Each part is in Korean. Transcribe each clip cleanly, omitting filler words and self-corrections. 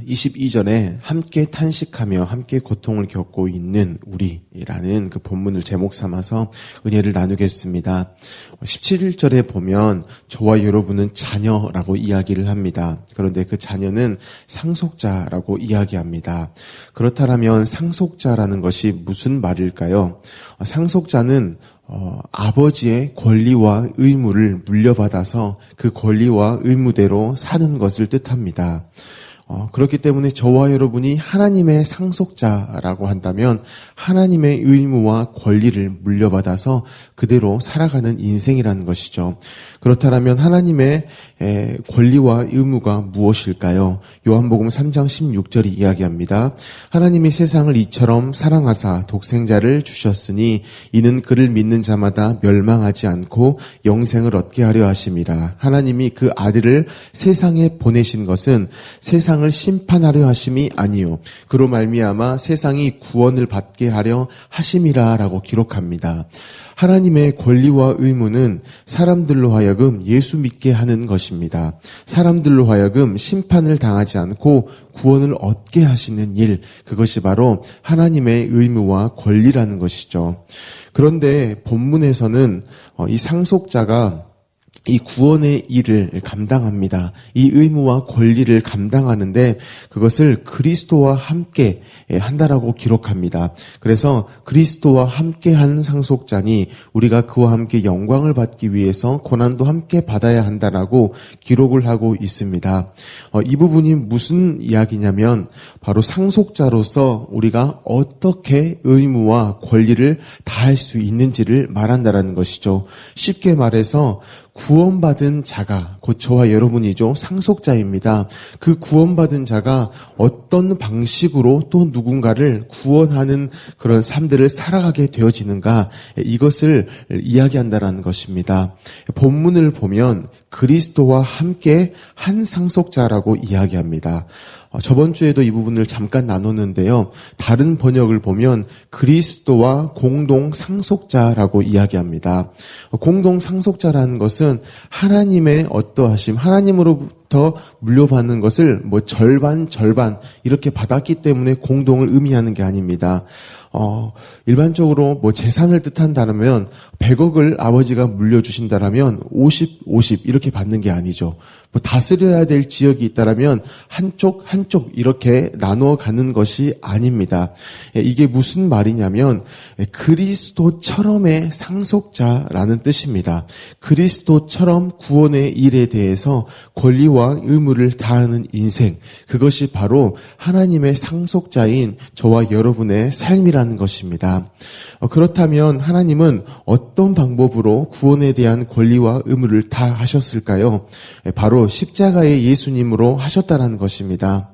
22절에 함께 탄식하며 함께 고통을 겪고 있는 우리라는 그 본문을 제목 삼아서 은혜를 나누겠습니다. 17절에 보면 저와 여러분은 자녀라고 이야기를 합니다. 그런데 그 자녀는 상속자라고 이야기합니다. 그렇다면 상속자라는 것이 무슨 말일까요? 상속자는 아버지의 권리와 의무를 물려받아서 그 권리와 의무대로 사는 것을 뜻합니다. 그렇기 때문에 저와 여러분이 하나님의 상속자라고 한다면 하나님의 의무와 권리를 물려받아서 그대로 살아가는 인생이라는 것이죠. 그렇다면 하나님의 권리와 의무가 무엇일까요? 요한복음 3장 16절이 이야기합니다. 하나님이 세상을 이처럼 사랑하사 독생자를 주셨으니 이는 그를 믿는 자마다 멸망하지 않고 영생을 얻게 하려 하심이라. 하나님이 그 아들을 세상에 보내신 것은 세상을 심판하려 하심이 아니요 그로 말미암아 세상이 구원을 받게 하려 하심이라라고 기록합니다. 하나님의 권리와 의무는 사람들로 하여금 예수 믿게 하는 것입니다. 사람들로 하여금 심판을 당하지 않고 구원을 얻게 하시는 일, 그것이 바로 하나님의 의무와 권리라는 것이죠. 그런데 본문에서는 이 상속자가 이 구원의 일을 감당합니다. 이 의무와 권리를 감당하는데 그것을 그리스도와 함께 한다라고 기록합니다. 그래서 그리스도와 함께 한 상속자니 우리가 그와 함께 영광을 받기 위해서 고난도 함께 받아야 한다라고 기록을 하고 있습니다. 이 부분이 무슨 이야기냐면 바로 상속자로서 우리가 어떻게 의무와 권리를 다할 수 있는지를 말한다라는 것이죠. 쉽게 말해서 구원받은 자가 곧 저와 여러분이죠. 상속자입니다. 그 구원받은 자가 어떤 방식으로 또 누군가를 구원하는 그런 삶들을 살아가게 되어지는가, 이것을 이야기한다라는 것입니다. 본문을 보면 그리스도와 함께 한 상속자라고 이야기합니다. 저번 주에도 이 부분을 잠깐 나눴는데요. 다른 번역을 보면 그리스도와 공동 상속자라고 이야기합니다. 공동 상속자라는 것은 하나님의 어떠하심, 하나님으로부터 물려받는 것을 절반 이렇게 받았기 때문에 공동을 의미하는 게 아닙니다. 일반적으로 재산을 뜻한다면 100억을 아버지가 물려주신다라면 50 이렇게 받는 게 아니죠. 다스려야 될 지역이 있다라면 한쪽 이렇게 나눠 가는 것이 아닙니다. 이게 무슨 말이냐면 그리스도처럼의 상속자라는 뜻입니다. 그리스도처럼 구원의 일에 대해서 권리와 의무를 다하는 인생, 그것이 바로 하나님의 상속자인 저와 여러분의 삶이라는 것입니다. 그렇다면 하나님은 어떤 방법으로 구원에 대한 권리와 의무를 다 하셨을까요? 바로 십자가의 예수님으로 하셨다라는 것입니다.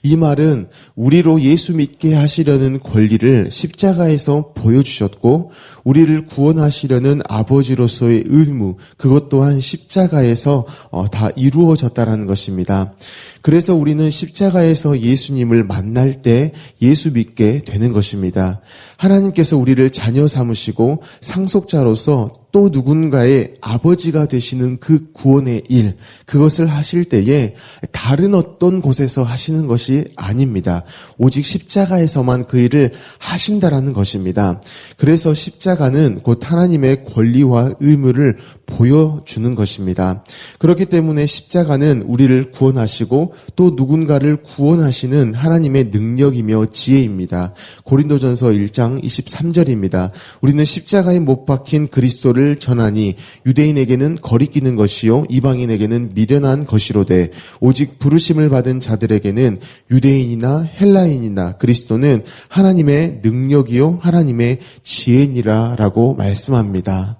이 말은 우리로 예수 믿게 하시려는 권리를 십자가에서 보여주셨고 우리를 구원하시려는 아버지로서의 의무, 그것 또한 십자가에서 다 이루어졌다라는 것입니다. 그래서 우리는 십자가에서 예수님을 만날 때 예수 믿게 되는 것입니다. 하나님께서 우리를 자녀 삼으시고 상속자로서 또 누군가의 아버지가 되시는 그 구원의 일, 그것을 하실 때에 다른 어떤 곳에서 하시는 것이 아닙니다. 오직 십자가에서만 그 일을 하신다라는 것입니다. 그래서 십자가는 곧 하나님의 권리와 의무를 보여주는 것입니다. 그렇기 때문에 십자가는 우리를 구원하시고 또 누군가를 구원하시는 하나님의 능력이며 지혜입니다. 고린도전서 1장 23절입니다. 우리는 십자가에 못 박힌 그리스도를 전하니 유대인에게는 거리끼는 것이요 이방인에게는 미련한 것이로되 오직 부르심을 받은 자들에게는 유대인이나 헬라인이나 그리스도는 하나님의 능력이요 하나님의 지혜니라라고 말씀합니다.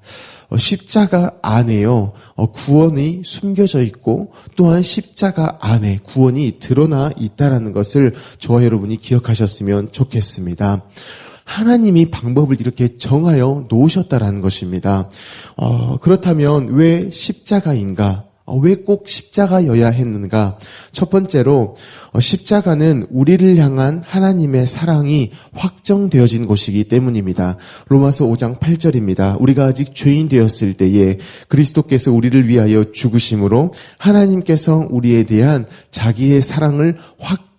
십자가 안에요 구원이 숨겨져 있고 또한 십자가 안에 구원이 드러나 있다라는 것을 저와 여러분이 기억하셨으면 좋겠습니다. 하나님이 방법을 이렇게 정하여 놓으셨다라는 것입니다. 그렇다면 왜 십자가인가? 왜 꼭 십자가여야 했는가? 첫 번째로 십자가는 우리를 향한 하나님의 사랑이 확정되어진 곳이기 때문입니다. 로마서 5장 8절입니다. 우리가 아직 죄인 되었을 때에 그리스도께서 우리를 위하여 죽으심으로 하나님께서 우리에 대한 자기의 사랑을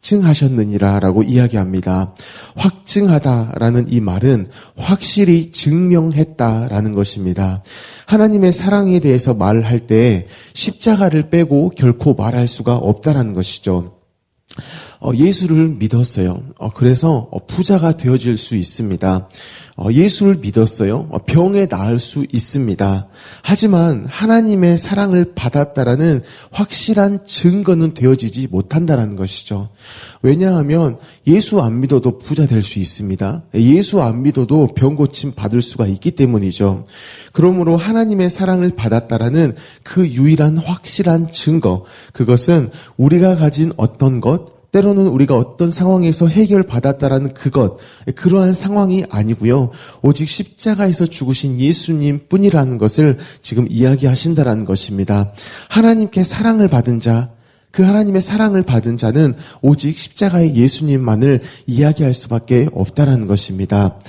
확증하셨느니라라고 이야기합니다. 확증하다라는 이 말은 확실히 증명했다라는 것입니다. 하나님의 사랑에 대해서 말을 할 때 십자가를 빼고 결코 말할 수가 없다라는 것이죠. 예수를 믿었어요. 그래서 부자가 되어질 수 있습니다. 예수를 믿었어요. 병에 나을 수 있습니다. 하지만 하나님의 사랑을 받았다라는 확실한 증거는 되어지지 못한다라는 것이죠. 왜냐하면 예수 안 믿어도 부자 될 수 있습니다. 예수 안 믿어도 병 고침 받을 수가 있기 때문이죠. 그러므로 하나님의 사랑을 받았다라는 그 유일한 확실한 증거, 그것은 우리가 가진 어떤 것, 때로는 우리가 어떤 상황에서 해결받았다라는 그러한 상황이 아니고요. 오직 십자가에서 죽으신 예수님 뿐이라는 것을 지금 이야기하신다라는 것입니다. 하나님께 사랑을 받은 자, 그 하나님의 사랑을 받은 자는 오직 십자가의 예수님만을 이야기할 수밖에 없다라는 것입니다.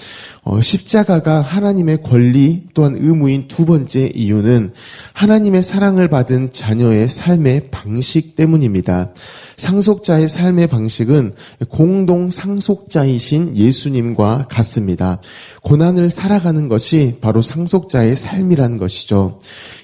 십자가가 하나님의 권리 또한 의무인 두 번째 이유는 하나님의 사랑을 받은 자녀의 삶의 방식 때문입니다. 상속자의 삶의 방식은 공동 상속자이신 예수님과 같습니다. 고난을 살아가는 것이 바로 상속자의 삶이라는 것이죠.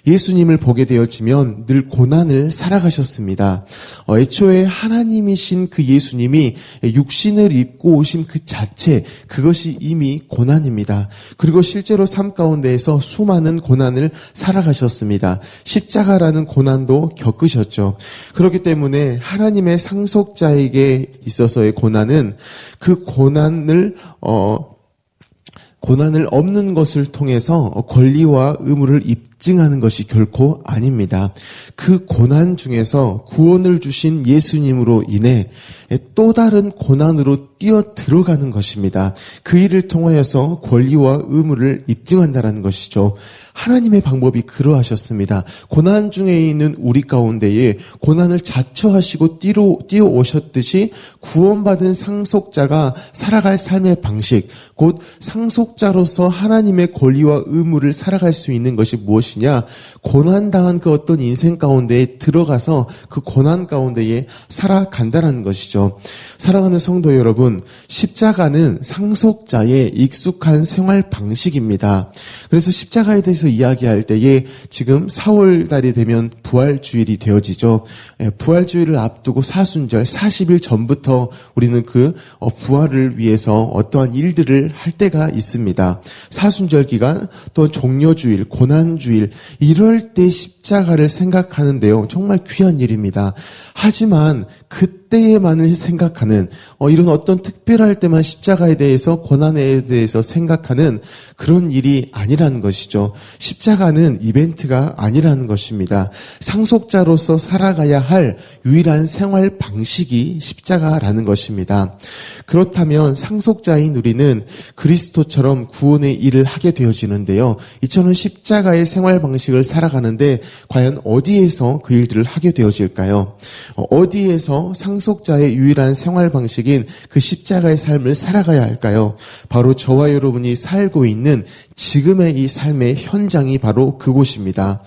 예수님을 보게 되어지면 늘 고난을 살아가셨습니다. 애초에 하나님이신 그 예수님이 육신을 입고 오신 그 자체, 그것이 이미 고난입니다. 그리고 실제로 삶 가운데에서 수많은 고난을 살아가셨습니다. 십자가라는 고난도 겪으셨죠. 그렇기 때문에 하나님의 상속자에게 있어서의 고난은 그 고난을 없는 것을 통해서 권리와 의무를 입증하는 것이 결코 아닙니다. 그 고난 중에서 구원을 주신 예수님으로 인해 또 다른 고난으로 뛰어 들어가는 것입니다. 그 일을 통하여서 권리와 의무를 입증한다는 것이죠. 하나님의 방법이 그러하셨습니다. 고난 중에 있는 우리 가운데에 고난을 자처하시고 뛰어 오셨듯이 구원받은 상속자가 살아갈 삶의 방식, 곧 상속자로서 하나님의 권리와 의무를 살아갈 수 있는 것이 무엇이냐? 고난당한 그 어떤 인생 가운데에 들어가서 그 고난 가운데에 살아간다는 것이죠. 사랑하는 성도 여러분, 십자가는 상속자의 익숙한 생활 방식입니다. 그래서 십자가에 대해서 이야기할 때에 지금 4월달이 되면 부활주일이 되어지죠. 부활주일을 앞두고 사순절 40일 전부터 우리는 그 부활을 위해서 어떠한 일들을 할 때가 있습니다. 사순절 기간, 또 종려주일, 고난주일, 이럴 때 십자가를 생각하는데요. 정말 귀한 일입니다. 하지만 그때에만을 생각하는 이런 어떤 특별할 때만 십자가에 대해서 고난에 대해서 생각하는 그런 일이 아니라는 것이죠. 십자가는 이벤트가 아니라는 것입니다. 상속자로서 살아가야 할 유일한 생활 방식이 십자가라는 것입니다. 그렇다면 상속자인 우리는 그리스도처럼 구원의 일을 하게 되어지는데요. 이처럼 십자가의 생활 방식을 살아가는데 과연 어디에서 그 일들을 하게 되어질까요? 어디에서 상속자의 유일한 생활 방식인 그 십자가의 삶을 살아가야 할까요? 바로 저와 여러분이 살고 있는 지금의 이 삶의 현장이 바로 그곳입니다.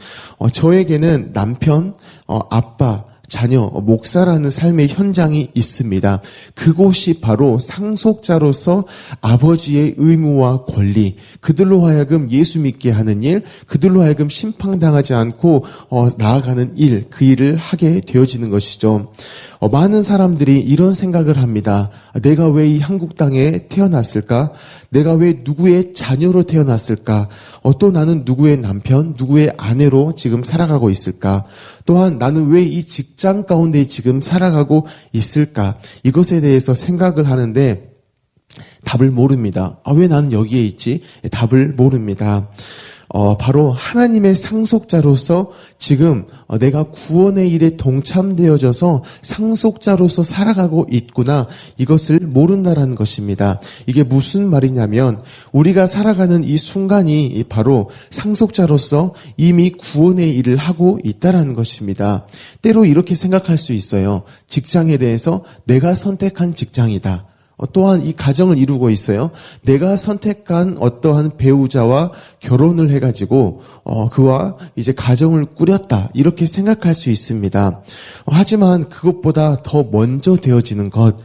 저에게는 남편, 아빠, 자녀, 목사라는 삶의 현장이 있습니다. 그곳이 바로 상속자로서 아버지의 의무와 권리, 그들로 하여금 예수 믿게 하는 일, 그들로 하여금 심판당하지 않고 나아가는 일, 그 일을 하게 되어지는 것이죠. 많은 사람들이 이런 생각을 합니다. 내가 왜 이 한국 땅에 태어났을까? 내가 왜 누구의 자녀로 태어났을까? 또 나는 누구의 남편, 누구의 아내로 지금 살아가고 있을까? 또한 나는 왜 이 직장 가운데 지금 살아가고 있을까? 이것에 대해서 생각을 하는데 답을 모릅니다. 왜 나는 여기에 있지? 답을 모릅니다. 바로 하나님의 상속자로서 지금 내가 구원의 일에 동참되어져서 상속자로서 살아가고 있구나, 이것을 모른다라는 것입니다. 이게 무슨 말이냐면 우리가 살아가는 이 순간이 바로 상속자로서 이미 구원의 일을 하고 있다라는 것입니다. 때로 이렇게 생각할 수 있어요. 직장에 대해서 내가 선택한 직장이다. 또한 이 가정을 이루고 있어요. 내가 선택한 어떠한 배우자와 결혼을 해가지고 그와 이제 가정을 꾸렸다 이렇게 생각할 수 있습니다. 하지만 그것보다 더 먼저 되어지는 것,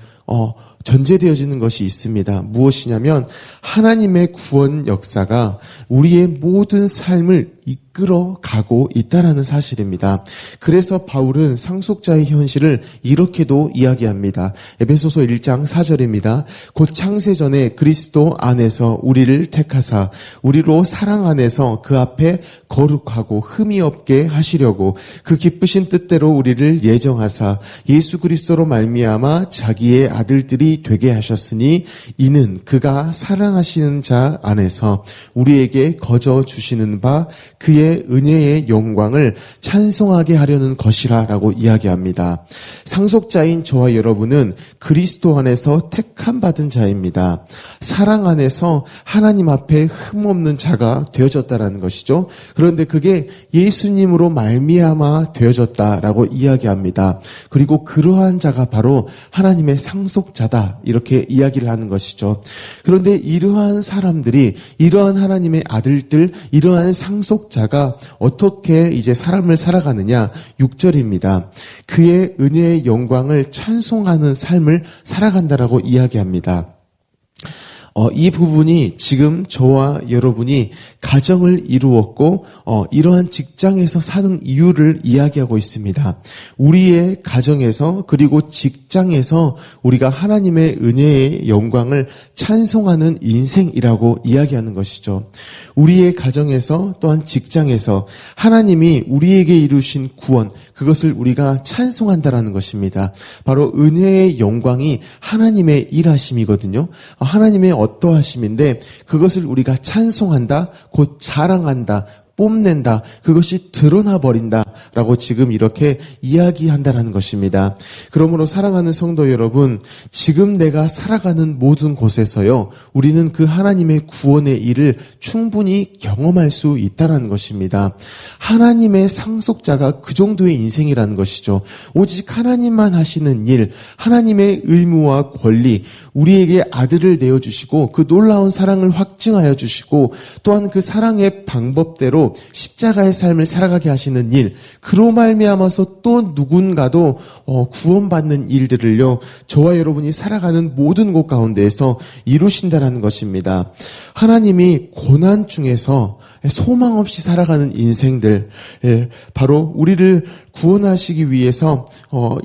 전제되어지는 것이 있습니다. 무엇이냐면 하나님의 구원 역사가 우리의 모든 삶을 이끌어 가고 있다라는 사실입니다. 그래서 바울은 상속자의 현실을 이렇게도 이야기합니다. 에베소서 1장 4절입니다. 곧 창세전에 그리스도 안에서 우리를 택하사 우리로 사랑 안에서 그 앞에 거룩하고 흠이 없게 하시려고 그 기쁘신 뜻대로 우리를 예정하사 예수 그리스도로 말미암아 자기의 아들들이 되게 하셨으니 이는 그가 사랑하시는 자 안에서 우리에게 거저 주시는 바 그의 은혜의 영광을 찬송하게 하려는 것이라 라고 이야기합니다. 상속자인 저와 여러분은 그리스도 안에서 택함 받은 자입니다. 사랑 안에서 하나님 앞에 흠없는 자가 되어졌다라는 것이죠. 그런데 그게 예수님으로 말미암아 되어졌다라고 이야기합니다. 그리고 그러한 자가 바로 하나님의 상속자다 이렇게 이야기를 하는 것이죠. 그런데 이러한 사람들이 이러한 하나님의 아들들 이러한 상속자가 어떻게 이제 삶을 살아가느냐 6절입니다. 그의 은혜의 영광을 찬송하는 삶을 살아간다라고 이야기합니다. 이 부분이 지금 저와 여러분이 가정을 이루었고 이러한 직장에서 사는 이유를 이야기하고 있습니다. 우리의 가정에서 그리고 직장에서 우리가 하나님의 은혜의 영광을 찬송하는 인생이라고 이야기하는 것이죠. 우리의 가정에서 또한 직장에서 하나님이 우리에게 이루신 구원 그것을 우리가 찬송한다라는 것입니다. 바로 은혜의 영광이 하나님의 일하심이거든요. 하나님의 어떠하심인데 그것을 우리가 찬송한다, 곧 자랑한다, 뽐낸다, 그것이 드러나 버린다라고 지금 이렇게 이야기한다라는 것입니다. 그러므로 사랑하는 성도 여러분, 지금 내가 살아가는 모든 곳에서요, 우리는 그 하나님의 구원의 일을 충분히 경험할 수 있다라는 것입니다. 하나님의 상속자가 그 정도의 인생이라는 것이죠. 오직 하나님만 하시는 일, 하나님의 의무와 권리, 우리에게 아들을 내어주시고 그 놀라운 사랑을 확증하여 주시고 또한 그 사랑의 방법대로 십자가의 삶을 살아가게 하시는 일, 그로 말미암아서 또 누군가도 구원받는 일들을요, 저와 여러분이 살아가는 모든 곳 가운데에서 이루신다라는 것입니다. 하나님이 고난 중에서 소망 없이 살아가는 인생들, 바로 우리를 구원하시기 위해서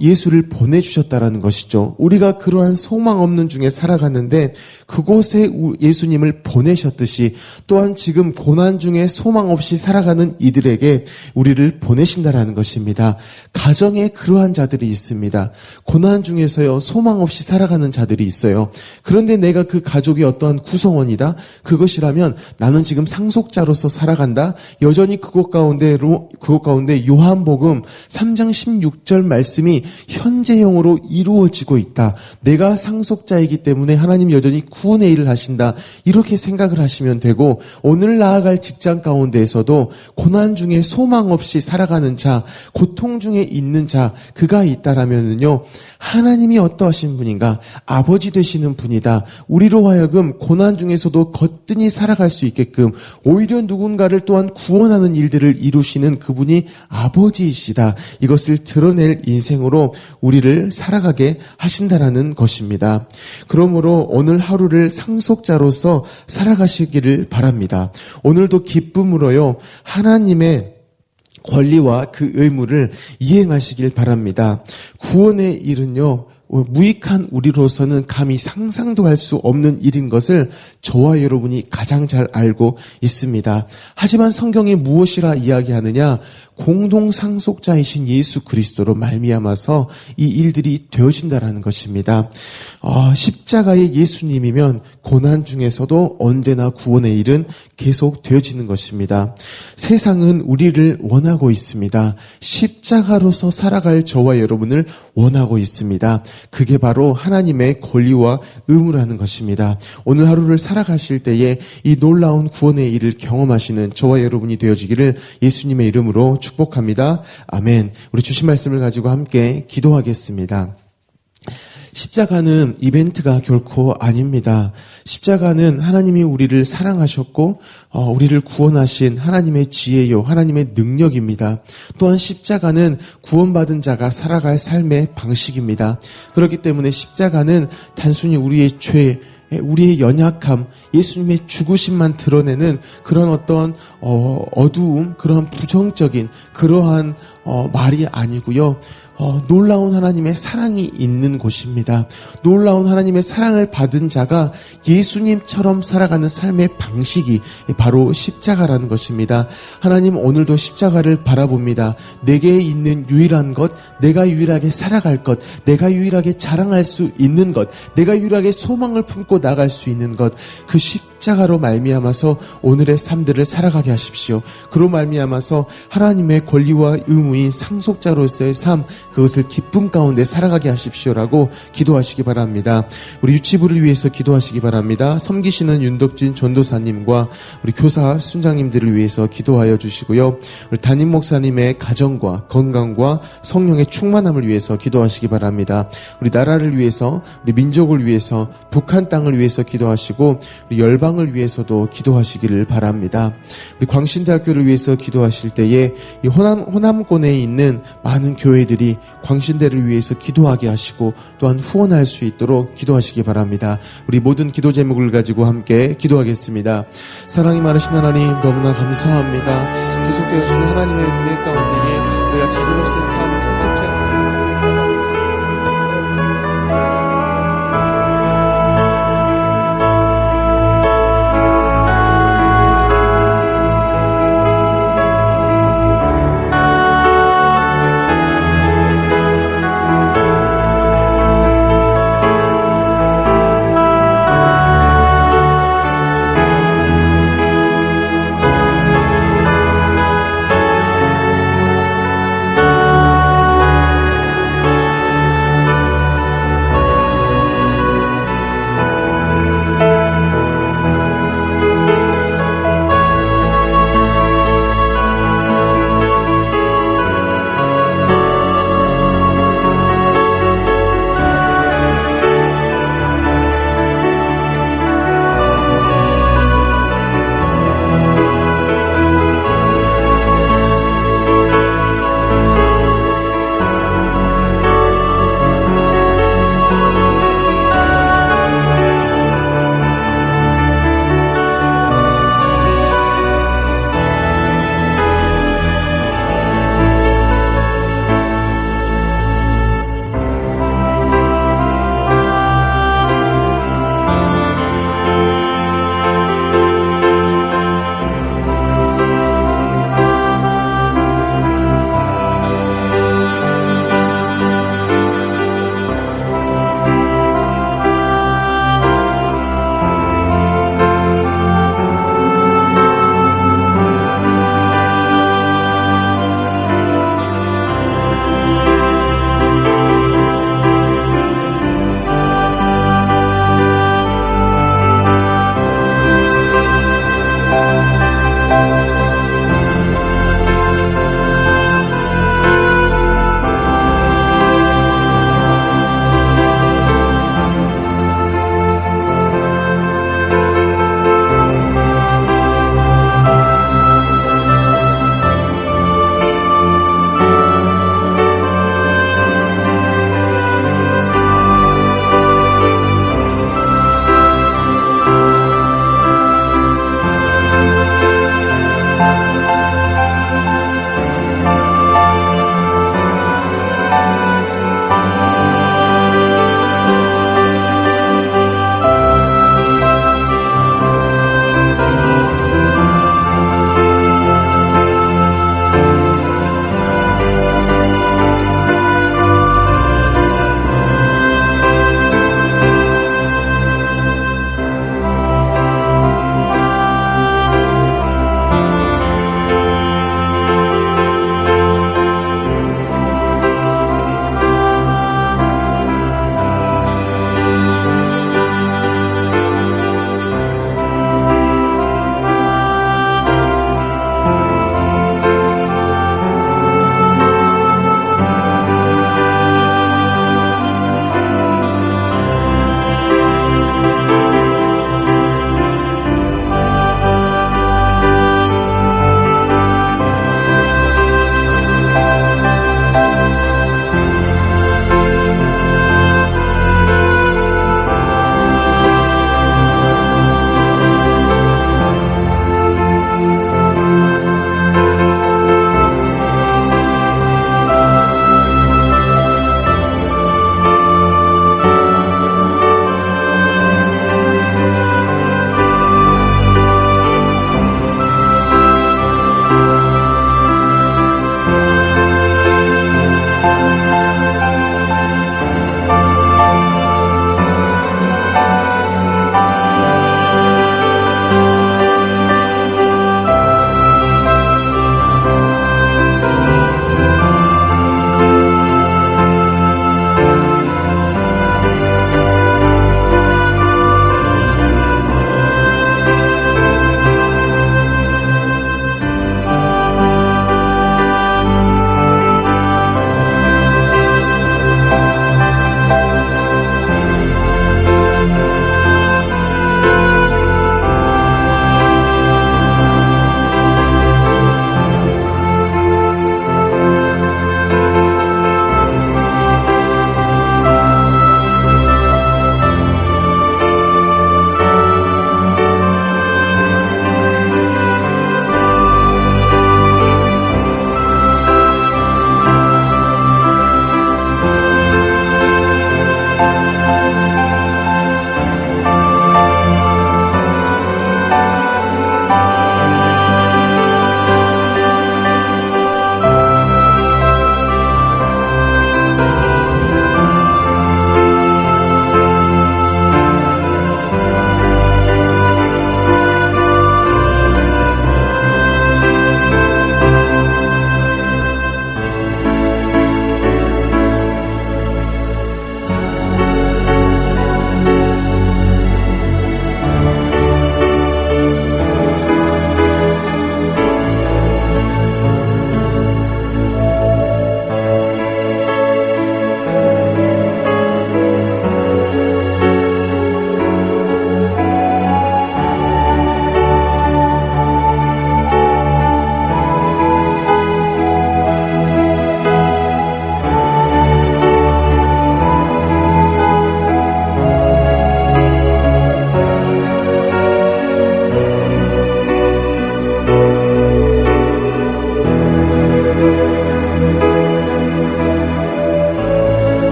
예수를 보내주셨다라는 것이죠. 우리가 그러한 소망 없는 중에 살아가는데 그곳에 예수님을 보내셨듯이 또한 지금 고난 중에 소망 없이 살아가는 이들에게 우리를 보내신다라는 것입니다. 가정에 그러한 자들이 있습니다. 고난 중에서요, 소망 없이 살아가는 자들이 있어요. 그런데 내가 그 가족의 어떠한 구성원이다? 그것이라면 나는 지금 상속자로서 살아간다. 여전히 그곳 가운데 요한복음 3장 16절 말씀이 현재형으로 이루어지고 있다. 내가 상속자이기 때문에 하나님 여전히 구원의 일을 하신다. 이렇게 생각을 하시면 되고, 오늘 나아갈 직장 가운데에서도 고난 중에 소망 없이 살아가는 자, 고통 중에 있는 자, 그가 있다라면은요, 하나님이 어떠하신 분인가? 아버지 되시는 분이다. 우리로 하여금 고난 중에서도 거뜬히 살아갈 수 있게끔 오히려 누군가를 또한 구원하는 일들을 이루시는 그분이 아버지이시다. 이것을 드러낼 인생으로 우리를 살아가게 하신다라는 것입니다. 그러므로 오늘 하루를 상속자로서 살아가시기를 바랍니다. 오늘도 기쁨으로요, 하나님의 권리와 그 의무를 이행하시길 바랍니다. 구원의 일은요, 무익한 우리로서는 감히 상상도 할 수 없는 일인 것을 저와 여러분이 가장 잘 알고 있습니다. 하지만 성경이 무엇이라 이야기하느냐? 공동 상속자이신 예수 그리스도로 말미암아서 이 일들이 되어진다라는 것입니다. 십자가의 예수님이면 고난 중에서도 언제나 구원의 일은 계속 되어지는 것입니다. 세상은 우리를 원하고 있습니다. 십자가로서 살아갈 저와 여러분을 원하고 있습니다. 그게 바로 하나님의 권리와 의무라는 것입니다. 오늘 하루를 살아가실 때에 이 놀라운 구원의 일을 경험하시는 저와 여러분이 되어지기를 예수님의 이름으로 축복합니다. 아멘. 우리 주신 말씀을 가지고 함께 기도하겠습니다. 십자가는 이벤트가 결코 아닙니다. 십자가는 하나님이 우리를 사랑하셨고 우리를 구원하신 하나님의 지혜요, 하나님의 능력입니다. 또한 십자가는 구원받은 자가 살아갈 삶의 방식입니다. 그렇기 때문에 십자가는 단순히 우리의 죄, 우리의 연약함, 예수님의 죽으심만 드러내는 그런 어떤 어두움, 그런 부정적인 그러한 말이 아니고요. 놀라운 하나님의 사랑이 있는 곳입니다. 놀라운 하나님의 사랑을 받은 자가 예수님처럼 살아가는 삶의 방식이 바로 십자가라는 것입니다. 하나님 오늘도 십자가를 바라봅니다. 내게 있는 유일한 것, 내가 유일하게 살아갈 것, 내가 유일하게 자랑할 수 있는 것, 내가 유일하게 소망을 품고 나갈 수 있는 것, 그 십자가로 말미암아서 오늘의 삶들을 살아가게 하십시오. 그로 말미암아서 하나님의 권리와 의무인 상속자로서의 삶, 그것을 기쁨 가운데 살아가게 하십시오라고 기도하시기 바랍니다. 우리 유치부를 위해서 기도하시기 바랍니다. 섬기시는 윤덕진 전도사님과 우리 교사 순장님들을 위해서 기도하여 주시고요. 우리 담임 목사님의 가정과 건강과 성령의 충만함을 위해서 기도하시기 바랍니다. 우리 나라를 위해서, 우리 민족을 위해서, 북한 땅을 위해서 기도하시고 우리 열방을 위해서도 기도하시기를 바랍니다. 우리 광신대학교를 위해서 기도하실 때에 이 호남권에 있는 많은 교회들이 광신대를 위해서 기도하게 하시고 또한 후원할 수 있도록 기도하시기 바랍니다. 우리 모든 기도 제목을 가지고 함께 기도하겠습니다. 사랑이 많으신 하나님 너무나 감사합니다. 계속되어지는 하나님의 은혜 가운데에 우리가 자녀로서의